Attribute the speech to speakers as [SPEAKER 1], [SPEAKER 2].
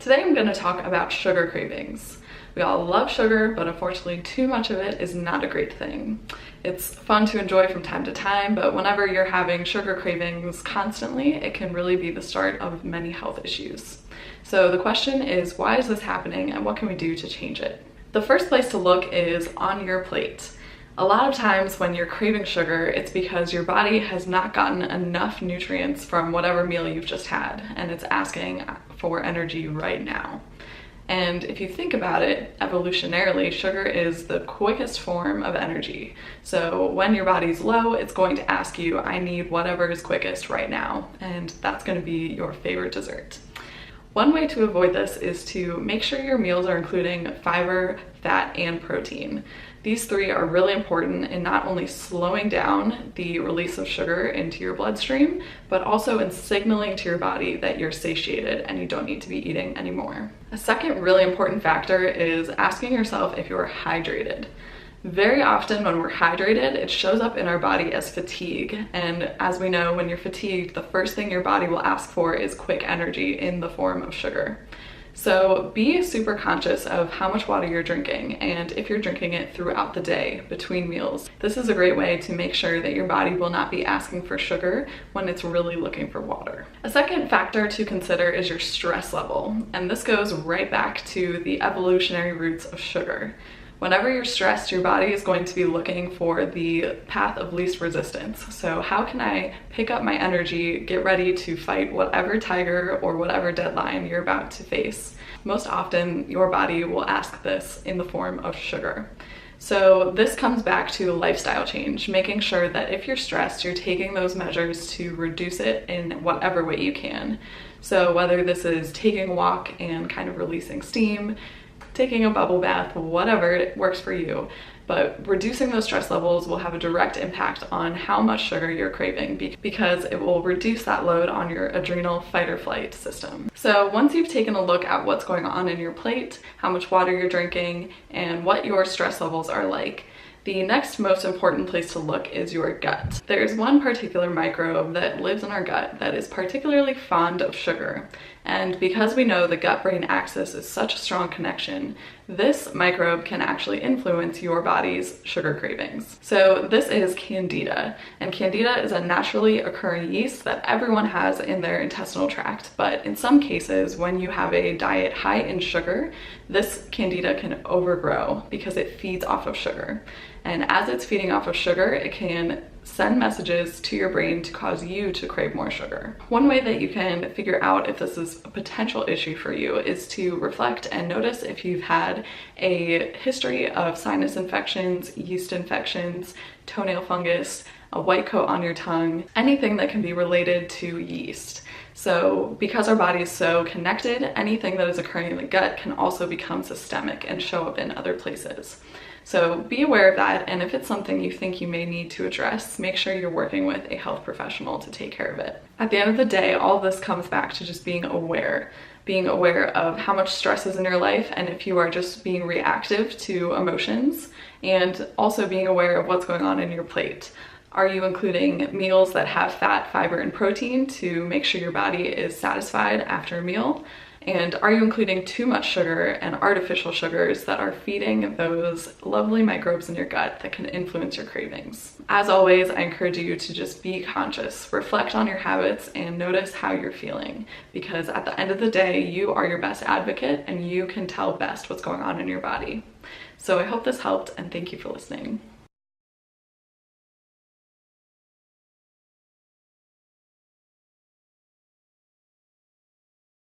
[SPEAKER 1] Today I'm going to talk about sugar cravings. We all love sugar, but unfortunately too much of it is not a great thing. It's fun to enjoy from time to time, but whenever you're having sugar cravings constantly, it can really be the start of many health issues. So the question is, why is this happening and what can we do to change it? The first place to look is on your plate. A lot of times when you're craving sugar, it's because your body has not gotten enough nutrients from whatever meal you've just had, and it's asking for energy right now. And if you think about it, evolutionarily, sugar is the quickest form of energy. So when your body's low, it's going to ask you, I need whatever is quickest right now, and that's going to be your favorite dessert. One way to avoid this is to make sure your meals are including fiber, fat, and protein. These three are really important in not only slowing down the release of sugar into your bloodstream, but also in signaling to your body that you're satiated and you don't need to be eating anymore. A second really important factor is asking yourself if you're hydrated. Very often when we're hydrated, it shows up in our body as fatigue. And as we know, when you're fatigued, the first thing your body will ask for is quick energy in the form of sugar. So be super conscious of how much water you're drinking and if you're drinking it throughout the day between meals. This is a great way to make sure that your body will not be asking for sugar when it's really looking for water. A second factor to consider is your stress level, and this goes right back to the evolutionary roots of sugar. Whenever you're stressed, your body is going to be looking for the path of least resistance. So how can I pick up my energy, get ready to fight whatever tiger or whatever deadline you're about to face? Most often, your body will ask this in the form of sugar. So this comes back to lifestyle change, making sure that if you're stressed, you're taking those measures to reduce it in whatever way you can. So whether this is taking a walk and kind of releasing steam, taking a bubble bath, whatever works for you. But reducing those stress levels will have a direct impact on how much sugar you're craving because it will reduce that load on your adrenal fight or flight system. So once you've taken a look at what's going on in your plate, how much water you're drinking, and what your stress levels are like, the next most important place to look is your gut. There's one particular microbe that lives in our gut that is particularly fond of sugar. And because we know the gut-brain axis is such a strong connection, this microbe can actually influence your body's sugar cravings. So this is Candida, and Candida is a naturally occurring yeast that everyone has in their intestinal tract. But in some cases, when you have a diet high in sugar, this Candida can overgrow because it feeds off of sugar. And as it's feeding off of sugar, it can send messages to your brain to cause you to crave more sugar. One way that you can figure out if this is a potential issue for you is to reflect and notice if you've had a history of sinus infections, yeast infections, toenail fungus, a white coat on your tongue, anything that can be related to yeast. So because our body is so connected, anything that is occurring in the gut can also become systemic and show up in other places. So be aware of that, and if it's something you think you may need to address, make sure you're working with a health professional to take care of it. At the end of the day, all of this comes back to just being aware of how much stress is in your life and if you are just being reactive to emotions, and also being aware of what's going on in your plate. Are you including meals that have fat, fiber, and protein to make sure your body is satisfied after a meal? And are you including too much sugar and artificial sugars that are feeding those lovely microbes in your gut that can influence your cravings? As always, I encourage you to just be conscious, reflect on your habits, and notice how you're feeling. Because at the end of the day, you are your best advocate and you can tell best what's going on in your body. So I hope this helped, and thank you for listening.